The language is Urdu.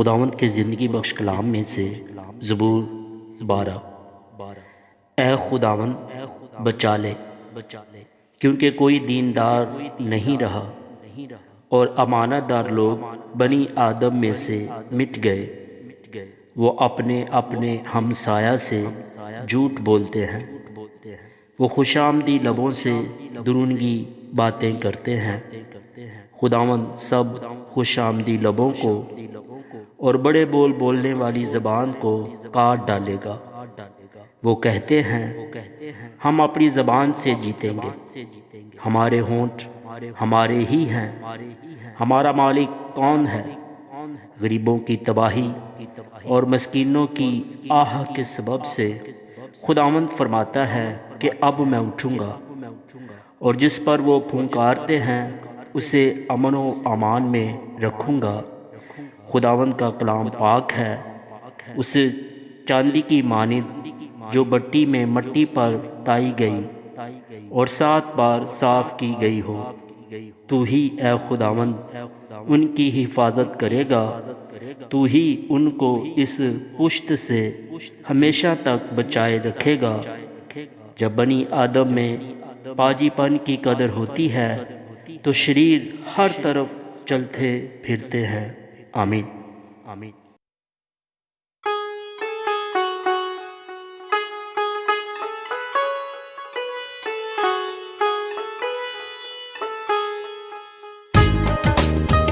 خداوند کے زندگی بخش کلام میں سے زبور 12۔ اے خداوند بچا لے، کیونکہ کوئی دیندار نہیں رہا اور امانت دار لوگ بنی آدم میں سے مٹ گئے۔ وہ اپنے اپنے ہمسایہ سے جھوٹ بولتے ہیں، وہ خوش آمدی لبوں سے درونگی باتیں کرتے ہیں۔ خداوند سب خوش آمدی لبوں کو اور بڑے بول بولنے والی زبان کو کاٹ ڈالے گا۔ وہ کہتے ہیں ہم اپنی زبان سے جیتیں گے، ہمارے ہونٹ ہمارے ہی ہیں، ہمارا مالک کون ہے؟ غریبوں کی تباہی اور مسکینوں کی آہ کے سبب سے خداوند فرماتا ہے کہ اب میں اٹھوں گا، اور جس پر وہ پھنکارتے ہیں اسے امن و امان میں رکھوں گا۔ خداوند کا کلام پاک ہے، اسے چاندی کی مانند جو بٹی میں مٹی پر تائی گئی اور 7 بار صاف کی گئی ہو۔ تو ہی اے خداوند ان کی حفاظت کرے گا، تو ہی ان کو اس پشت سے ہمیشہ تک بچائے رکھے گا۔ جب بنی آدم میں پاجی پن کی قدر ہوتی ہے تو شریر ہر طرف چلتے پھرتے ہیں۔ آمین۔